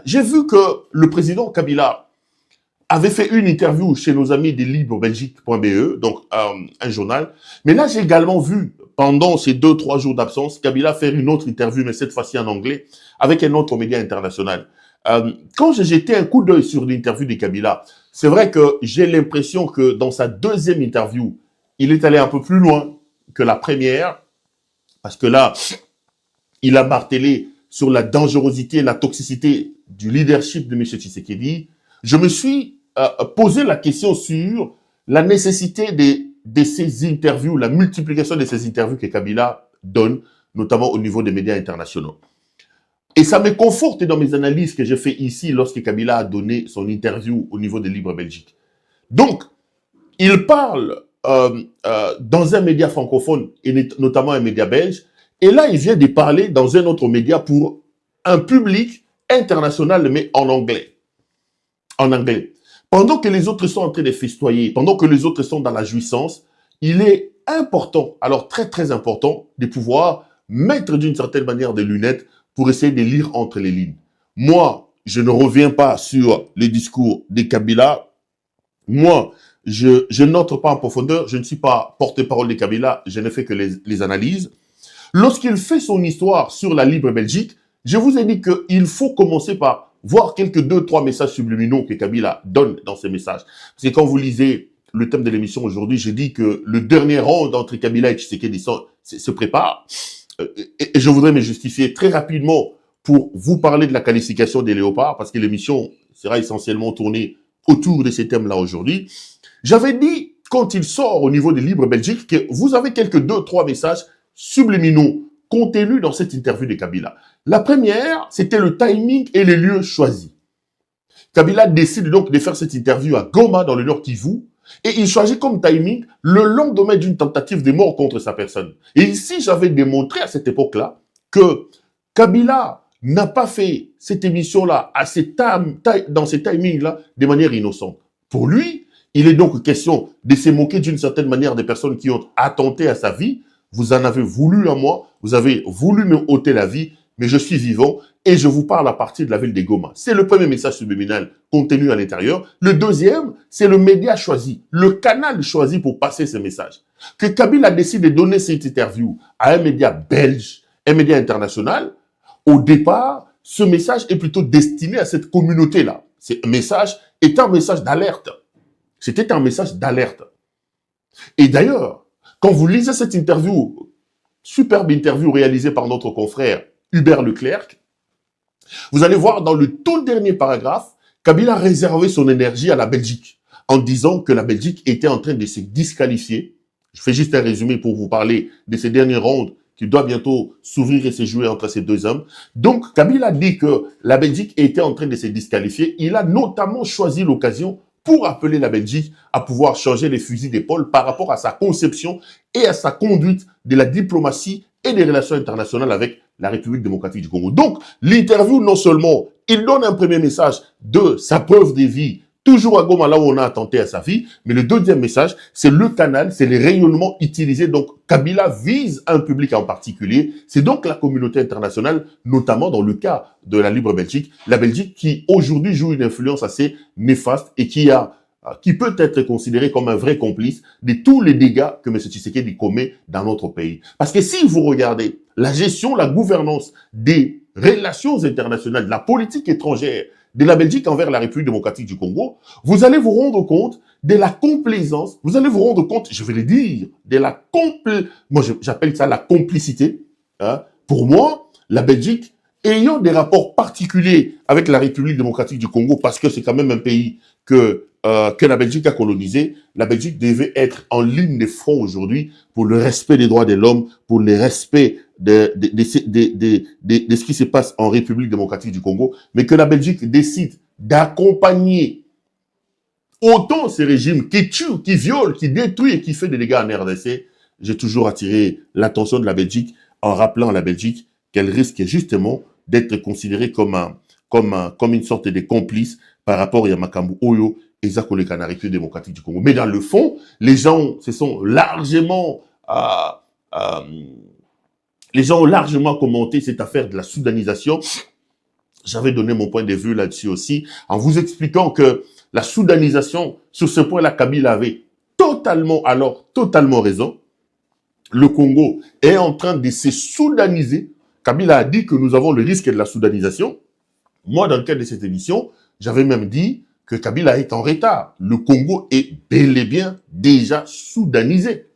J'ai vu que le président Kabila avait fait une interview chez nos amis des librebelgique.be, donc un journal. Mais là, j'ai également vu, pendant ces 2-3 jours d'absence, Kabila faire une autre interview, mais cette fois-ci en anglais, avec un autre média international. Quand j'ai jeté un coup d'œil sur l'interview de Kabila, c'est vrai que j'ai l'impression que dans sa deuxième interview, il est allé un peu plus loin que la première, parce que là, il a martelé sur la dangerosité et la toxicité du leadership de M. Tshisekedi. Je me suis posé la question sur la nécessité de ces interviews, la multiplication de ces interviews que Kabila donne, notamment au niveau des médias internationaux. Et ça me conforte dans mes analyses que j'ai fait ici lorsque Kabila a donné son interview au niveau de Libre Belgique. Donc, il parle dans un média francophone, et notamment un média belge, et là, il vient de parler dans un autre média pour un public international, mais en anglais. En anglais. Pendant que les autres sont en train de festoyer, pendant que les autres sont dans la jouissance, il est important, alors très très important, de pouvoir mettre d'une certaine manière des lunettes pour essayer de lire entre les lignes. Moi, je ne reviens pas sur les discours de Kabila. Moi, je n'entre pas en profondeur, je ne suis pas porte-parole de Kabila, je ne fais que les analyses. Lorsqu'il fait son histoire sur la Libre Belgique, je vous ai dit qu'il faut commencer par voir quelques 2-3 messages subliminaux que Kabila donne dans ces messages. Parce que quand vous lisez le thème de l'émission aujourd'hui, je dis que le dernier round entre Kabila et Tshisekedi se prépare. Et je voudrais me justifier très rapidement pour vous parler de la qualification des léopards, parce que l'émission sera essentiellement tournée autour de ces thèmes-là aujourd'hui. J'avais dit, quand il sort au niveau des Libres Belgique, que vous avez quelques 2-3 messages subliminaux contenus dans cette interview de Kabila. La première, c'était le timing et les lieux choisis. Kabila décide donc de faire cette interview à Goma, dans le Nord Kivu, et il choisit comme timing le lendemain d'une tentative de mort contre sa personne. Et ici, j'avais démontré à cette époque-là que Kabila n'a pas fait cette émission-là dans ces timings-là de manière innocente. Pour lui, il est donc question de se moquer d'une certaine manière des personnes qui ont attenté à sa vie. Vous en avez voulu à moi, vous avez voulu me ôter la vie, mais je suis vivant et je vous parle à partir de la ville de Goma. C'est le premier message subliminal contenu à l'intérieur. Le deuxième, c'est le média choisi, le canal choisi pour passer ce message. Que Kabila décide de donner cette interview à un média belge, un média international, au départ, ce message est plutôt destiné à cette communauté-là. Ce message est un message d'alerte. C'était un message d'alerte. Et d'ailleurs, quand vous lisez cette interview, superbe interview réalisée par notre confrère Hubert Leclerc, vous allez voir dans le tout dernier paragraphe, Kabila a réservé son énergie à la Belgique, en disant que la Belgique était en train de se disqualifier. Je fais juste un résumé pour vous parler de ces dernières rondes qui doit bientôt s'ouvrir et se jouer entre ces deux hommes. Donc, Kabila dit que la Belgique était en train de se disqualifier. Il a notamment choisi l'occasion pour appeler la Belgique à pouvoir changer les fusils d'épaule par rapport à sa conception et à sa conduite de la diplomatie et des relations internationales avec la République démocratique du Congo. Donc, l'interview, non seulement, il donne un premier message de sa preuve de vie, toujours à Goma, là où on a attenté à sa vie, mais le deuxième message, c'est le canal, c'est les rayonnements utilisés. Donc, Kabila vise un public en particulier. C'est donc la communauté internationale, notamment dans le cas de la Libre Belgique, la Belgique qui aujourd'hui joue une influence assez néfaste et qui peut être considéré comme un vrai complice de tous les dégâts que M. Tshisekedi commet dans notre pays. Parce que si vous regardez la gestion, la gouvernance des relations internationales, de la politique étrangère de la Belgique envers la République démocratique du Congo, vous allez vous rendre compte de la complaisance, vous allez vous rendre compte, je vais le dire, de la moi j'appelle ça la complicité. Hein. Pour moi, la Belgique, ayant des rapports particuliers avec la République démocratique du Congo, parce que c'est quand même un pays que la Belgique a colonisé, la Belgique devait être en ligne de front aujourd'hui pour le respect des droits de l'homme, pour le respect de ce qui se passe en République démocratique du Congo, mais que la Belgique décide d'accompagner autant ces régimes qui tuent, qui violent, qui détruisent et qui font des dégâts en RDC. J'ai toujours attiré l'attention de la Belgique en rappelant à la Belgique qu'elle risque justement d'être considérée comme une sorte de complice par rapport à Makambu Oyo et Zakoleka na République démocratique du Congo. Mais dans le fond, les gens se sont largement les gens ont largement commenté cette affaire de la soudanisation. J'avais donné mon point de vue là-dessus aussi, en vous expliquant que la soudanisation, sur ce point-là, Kabila avait totalement raison. Le Congo est en train de se soudaniser. Kabila a dit que nous avons le risque de la soudanisation. Moi, dans le cadre de cette émission, j'avais même dit que Kabila est en retard. Le Congo est bel et bien déjà soudanisé.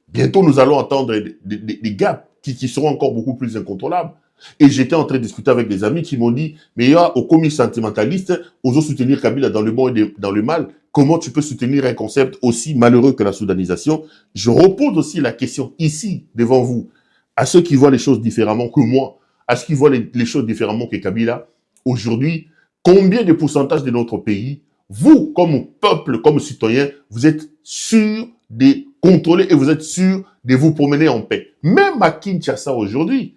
Bientôt, nous allons entendre des gaps qui seront encore beaucoup plus incontrôlables. Et j'étais en train de discuter avec des amis qui m'ont dit, mais il y a au comique sentimentaliste, osons soutenir Kabila dans le bon et dans le mal. Comment tu peux soutenir un concept aussi malheureux que la soudanisation? Je repose aussi la question ici, devant vous, à ceux qui voient les choses différemment que moi, à ceux qui voient les choses différemment que Kabila. Aujourd'hui, combien de pourcentage de notre pays, vous, comme peuple, comme citoyen, vous êtes sûr de contrôler et vous êtes sûr de vous promener en paix? Même à Kinshasa aujourd'hui,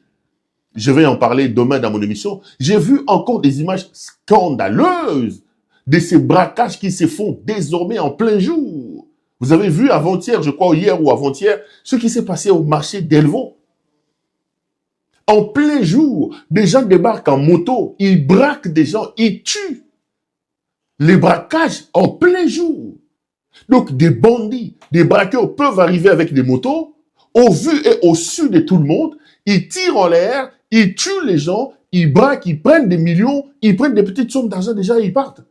je vais en parler demain dans mon émission, j'ai vu encore des images scandaleuses de ces braquages qui se font désormais en plein jour. Vous avez vu avant-hier, je crois hier ou avant-hier, ce qui s'est passé au marché d'Elvon. En plein jour, des gens débarquent en moto, ils braquent des gens, ils tuent. Les braquages en plein jour. Donc des bandits, des braqueurs peuvent arriver avec des motos, au vu et au su de tout le monde, ils tirent en l'air, ils tuent les gens, ils braquent, ils prennent des millions, ils prennent des petites sommes d'argent déjà et ils partent.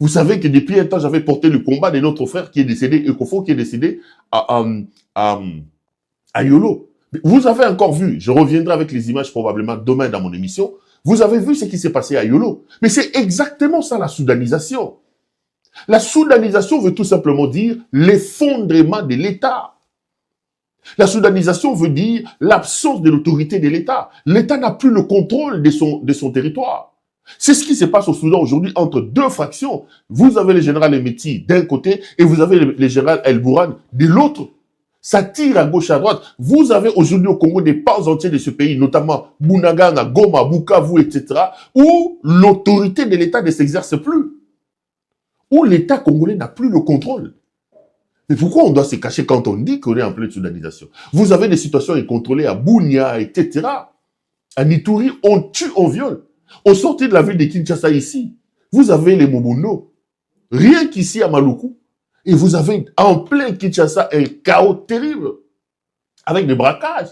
Vous savez que depuis un temps, j'avais porté le combat de notre frère qui est décédé, Ekofo, qui est décédé à Yolo. Vous avez encore vu, je reviendrai avec les images probablement demain dans mon émission, vous avez vu ce qui s'est passé à Yolo. Mais c'est exactement ça la soudanisation. La soudanisation veut tout simplement dire l'effondrement de l'État. La soudanisation veut dire l'absence de l'autorité de l'État. L'État n'a plus le contrôle de son territoire. C'est ce qui se passe au Soudan aujourd'hui entre deux factions. Vous avez le général Emeti d'un côté et vous avez le général El Bourhan de l'autre. Ça tire à gauche, à droite. Vous avez aujourd'hui au Congo des pans entiers de ce pays, notamment Bunagana, Goma, Bukavu, etc., où l'autorité de l'État ne s'exerce plus. Où l'État congolais n'a plus le contrôle. Mais pourquoi on doit se cacher quand on dit qu'on est en pleine soudanisation? Vous avez des situations incontrôlées à Bunia, etc. À Nituri, on tue, on viole. Au sortir de la ville de Kinshasa ici, vous avez les Mobundo. Rien qu'ici à Maluku. Et vous avez en plein Kinshasa un chaos terrible. Avec des braquages.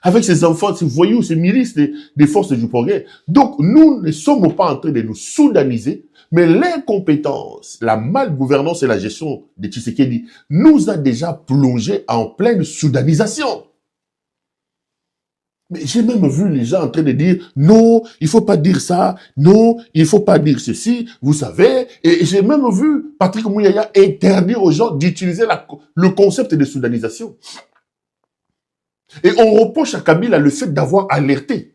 Avec ces enfants, ces voyous, ces milices des forces du progrès. Donc, nous ne sommes pas en train de nous soudaniser, mais l'incompétence, la malgouvernance et la gestion de Tshisekedi nous a déjà plongé en pleine soudanisation. Mais j'ai même vu les gens en train de dire « Non, il faut pas dire ça. Non, il faut pas dire ceci. » Vous savez, et j'ai même vu Patrick Mouyaya interdire aux gens d'utiliser le concept de soudanisation. Et on reproche à Kabila le fait d'avoir alerté.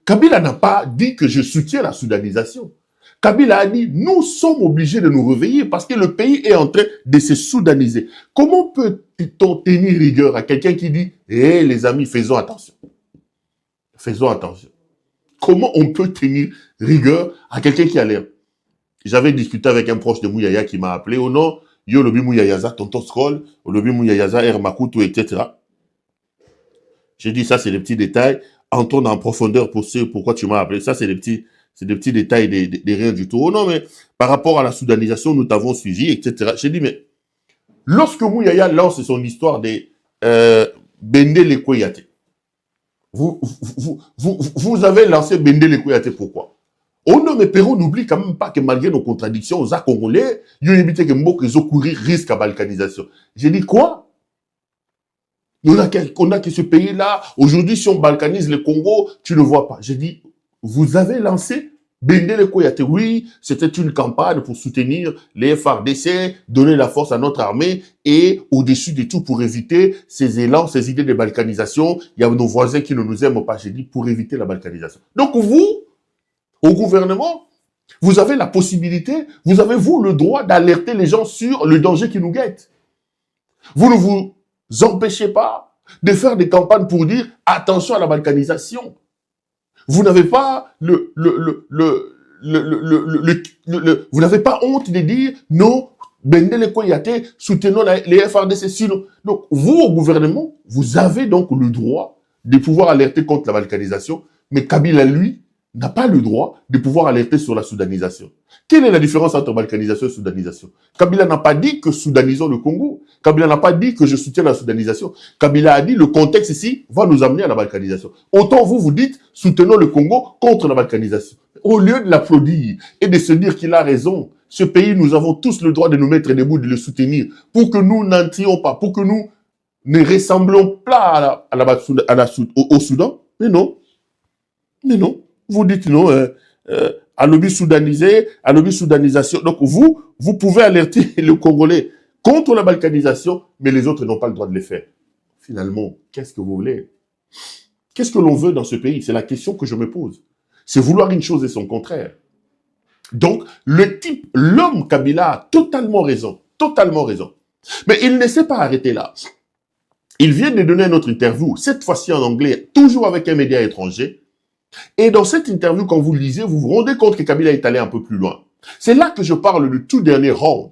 Kabila n'a pas dit que je soutiens la soudanisation. Kabila a dit, nous sommes obligés de nous réveiller parce que le pays est en train de se soudaniser. Comment peut-on tenir rigueur à quelqu'un qui dit, hé les amis, faisons attention. Faisons attention. Comment on peut tenir rigueur à quelqu'un qui a l'air? J'avais discuté avec un proche de Mouyaya qui m'a appelé, oh non, yo lobi Mouyayaza, tonton scroll, lobi Mouyayaza, Makutu, etc. J'ai dit, ça c'est des petits détails. Entrons en profondeur pour ce pourquoi tu m'as appelé. Ça c'est des petits détails, des rien du tout. Oh non, mais par rapport à la soudanisation, nous t'avons suivi, etc. J'ai dit, mais lorsque Mouyaya lance son histoire de Bendele Koyate, vous avez lancé Bendele Koyate, pourquoi? Oh non, mais Perrault n'oublie quand même pas que malgré nos contradictions, aux Congolais, ils ont évité que Mbok ils ont couru risque à balkanisation. J'ai dit, quoi? On a que ce pays-là. Aujourd'hui, si on balkanise le Congo, tu ne vois pas. J'ai dit, vous avez lancé Bendele Koyate. Oui, c'était une campagne pour soutenir les FARDC, donner la force à notre armée et au-dessus de tout pour éviter ces élans, ces idées de balkanisation. Il y a nos voisins qui ne nous aiment pas. J'ai dit, pour éviter la balkanisation. Donc vous, au gouvernement, vous avez la possibilité, vous avez vous le droit d'alerter les gens sur le danger qui nous guette. Vous ne vous empêchez pas de faire des campagnes pour dire attention à la balkanisation. Vous n'avez pas vous n'avez pas honte de dire non, Bendele Koyate, soutenons les FARDC. Sinon, donc vous au gouvernement, vous avez donc le droit de pouvoir alerter contre la balkanisation, mais Kabila lui, n'a pas le droit de pouvoir alerter sur la soudanisation. Quelle est la différence entre balkanisation et soudanisation? Kabila n'a pas dit que soudanisons le Congo. Kabila n'a pas dit que je soutiens la soudanisation. Kabila a dit le contexte ici va nous amener à la balkanisation. Autant vous, vous dites soutenons le Congo contre la balkanisation. Au lieu de l'applaudir et de se dire qu'il a raison, ce pays, nous avons tous le droit de nous mettre debout, de le soutenir, pour que nous n'entrions pas, pour que nous ne ressemblons pas au Soudan. Mais non. Mais non. Vous dites non, à lobby soudanisé, à lobby soudanisation. Donc vous pouvez alerter le Congolais contre la balkanisation, mais les autres n'ont pas le droit de le faire. Finalement, qu'est-ce que vous voulez? Qu'est-ce que l'on veut dans ce pays? C'est la question que je me pose. C'est vouloir une chose et son contraire. Donc, l'homme Kabila a totalement raison. Totalement raison. Mais il ne s'est pas arrêté là. Il vient de donner une autre interview, cette fois-ci en anglais, toujours avec un média étranger. Et dans cette interview, quand vous lisez, vous vous rendez compte que Kabila est allé un peu plus loin. C'est là que je parle du tout dernier round.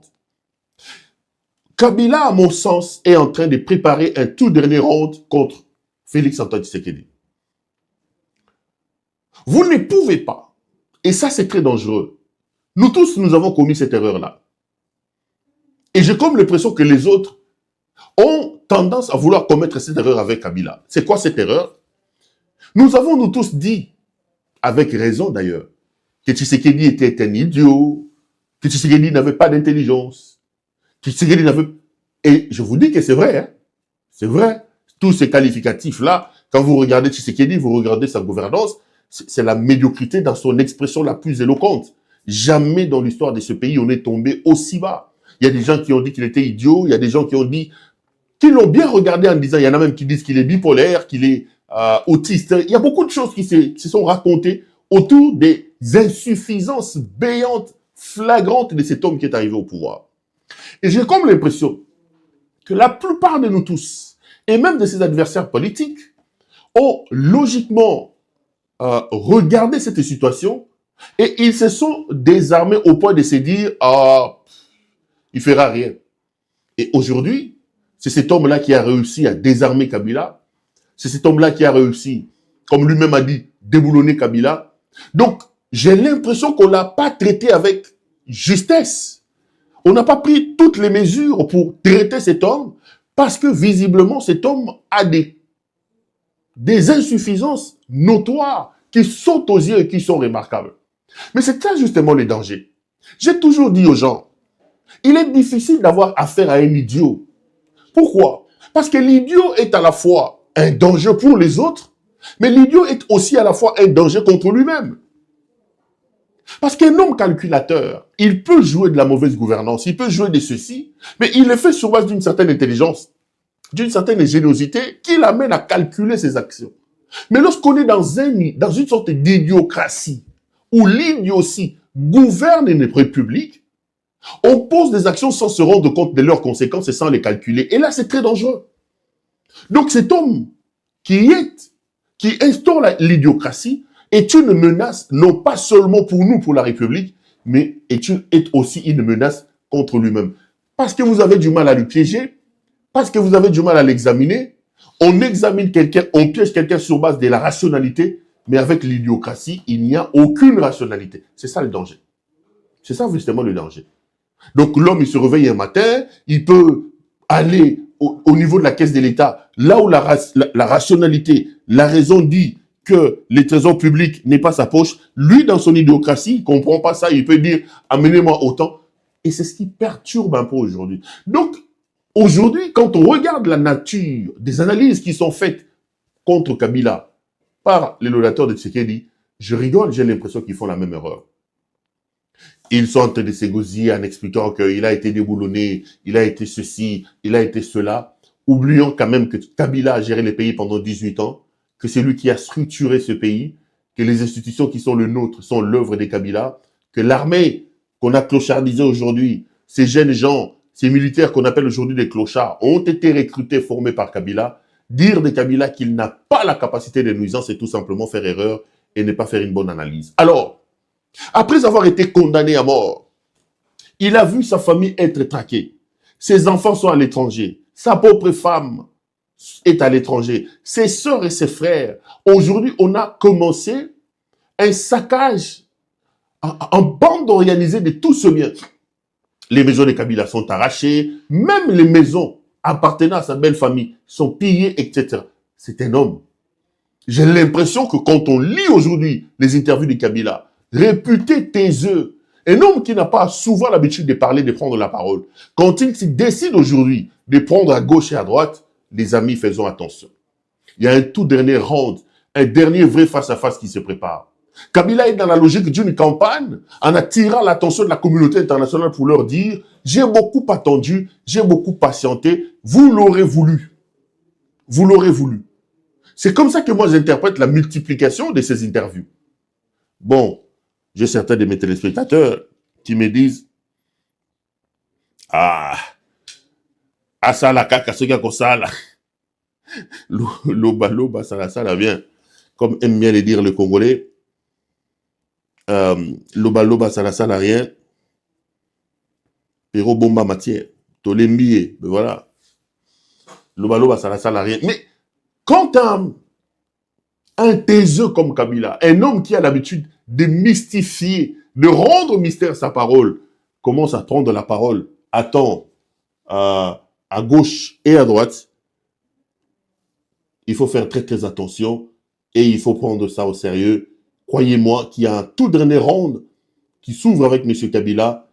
Kabila, à mon sens, est en train de préparer un tout dernier round contre Félix-Antoine Tshisekedi. Vous ne pouvez pas, et ça c'est très dangereux, nous tous, nous avons commis cette erreur-là. Et j'ai comme l'impression que les autres ont tendance à vouloir commettre cette erreur avec Kabila. C'est quoi cette erreur? Nous avons nous tous dit, avec raison d'ailleurs, que Tshisekedi était un idiot, que Tshisekedi n'avait pas d'intelligence, que Tshisekedi n'avait... Et je vous dis que c'est vrai, hein? C'est vrai. Tous ces qualificatifs-là, quand vous regardez Tshisekedi, vous regardez sa gouvernance, c'est la médiocrité dans son expression la plus éloquente. Jamais dans l'histoire de ce pays, on est tombé aussi bas. Il y a des gens qui ont dit qu'il était idiot, il y a des gens qui ont dit, qui l'ont bien regardé en disant, il y en a même qui disent qu'il est bipolaire, qu'il est autiste. Il y a beaucoup de choses qui se sont racontées autour des insuffisances béantes, flagrantes de cet homme qui est arrivé au pouvoir. Et j'ai comme l'impression que la plupart de nous tous, et même de ses adversaires politiques, ont logiquement regardé cette situation et ils se sont désarmés au point de se dire « Ah, il fera rien ». Et aujourd'hui, c'est cet homme-là qui a réussi à désarmer Kabila. C'est cet homme-là qui a réussi, comme lui-même a dit, déboulonner Kabila. Donc, j'ai l'impression qu'on ne l'a pas traité avec justesse. On n'a pas pris toutes les mesures pour traiter cet homme parce que visiblement, cet homme a des insuffisances notoires qui sautent aux yeux et qui sont remarquables. Mais c'est ça justement le danger. J'ai toujours dit aux gens, il est difficile d'avoir affaire à un idiot. Pourquoi? Parce que l'idiot est à la fois un danger pour les autres, mais l'idiot est aussi à la fois un danger contre lui-même. Parce qu'un homme calculateur, il peut jouer de la mauvaise gouvernance, il peut jouer de ceci, mais il le fait sur base d'une certaine intelligence, d'une certaine générosité qui l'amène à calculer ses actions. Mais lorsqu'on est dans une sorte d'idiocratie, où l'idiotie gouverne une république, on pose des actions sans se rendre compte de leurs conséquences et sans les calculer. Et là, c'est très dangereux. Donc cet homme qui instaure l'idiocratie est une menace, non pas seulement pour nous, pour la République, mais est aussi une menace contre lui-même. Parce que vous avez du mal à le piéger, parce que vous avez du mal à l'examiner, on examine quelqu'un, on piège quelqu'un sur base de la rationalité, mais avec l'idiocratie, il n'y a aucune rationalité. C'est ça le danger. C'est ça justement le danger. Donc l'homme, il se réveille un matin, il peut aller au niveau de la caisse de l'État, là où la rationalité, la raison dit que le trésor public n'est pas sa poche. Lui, dans son idiocratie, il comprend pas ça, il peut dire « amenez-moi autant ». Et c'est ce qui perturbe un peu aujourd'hui. Donc, aujourd'hui, quand on regarde la nature des analyses qui sont faites contre Kabila par les laudateurs de Tshisekedi, je rigole, j'ai l'impression qu'ils font la même erreur. Ils sont en train de s'égosiller en expliquant qu'il a été déboulonné, il a été ceci, il a été cela, oubliant quand même que Kabila a géré le pays pendant 18 ans, que c'est lui qui a structuré ce pays, que les institutions qui sont le nôtre sont l'œuvre des Kabila, que l'armée qu'on a clochardisée aujourd'hui, ces jeunes gens, ces militaires qu'on appelle aujourd'hui des clochards, ont été recrutés, formés par Kabila. Dire de Kabila qu'il n'a pas la capacité de nuisance, c'est tout simplement faire erreur et ne pas faire une bonne analyse. Alors, après avoir été condamné à mort, il a vu sa famille être traquée. Ses enfants sont à l'étranger. Sa propre femme est à l'étranger. Ses sœurs et ses frères. Aujourd'hui, on a commencé un saccage en bande organisée de tout ce bien. Les maisons de Kabila sont arrachées, même les maisons appartenant à sa belle famille sont pillées, etc. C'est un homme. J'ai l'impression que quand on lit aujourd'hui les interviews de Kabila, réputé taiseux, un homme qui n'a pas souvent l'habitude de parler, de prendre la parole, quand il décide aujourd'hui de prendre à gauche et à droite, les amis, faisons attention. Il y a un tout dernier round, un dernier vrai face-à-face qui se prépare. Kabila est dans la logique d'une campagne en attirant l'attention de la communauté internationale pour leur dire « J'ai beaucoup attendu, j'ai beaucoup patienté, vous l'aurez voulu. Vous l'aurez voulu. » C'est comme ça que moi j'interprète la multiplication de ces interviews. Bon, j'ai certains de mes téléspectateurs qui me disent « Ah, asala kaka soki akosala. Loba loba sala bien. » Comme aime bien le dire le Congolais, loba loba sala rien. Pero bomba matière. Tolembié, mais voilà. Loba loba sala rien. Mais quand un taiseux comme Kabila, un homme qui a l'habitude de mystifier, de rendre mystère sa parole, commence à prendre la parole, attend à gauche et à droite, il faut faire très très attention et il faut prendre ça au sérieux. Croyez-moi qu'il y a un tout dernier round qui s'ouvre avec M. Kabila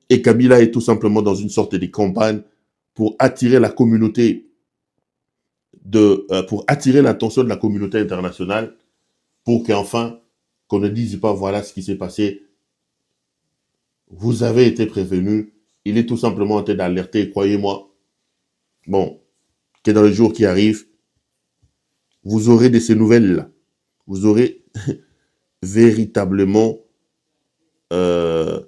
et Kabila est tout simplement dans une sorte de campagne pour attirer la communauté pour attirer l'attention de la communauté internationale pour qu'enfin qu'on ne dise pas voilà ce qui s'est passé. Vous avez été prévenu. Il est tout simplement en train d'alerter, croyez-moi. Bon, que dans les jours qui arrivent, vous aurez de ces nouvelles-là. Vous aurez véritablement ces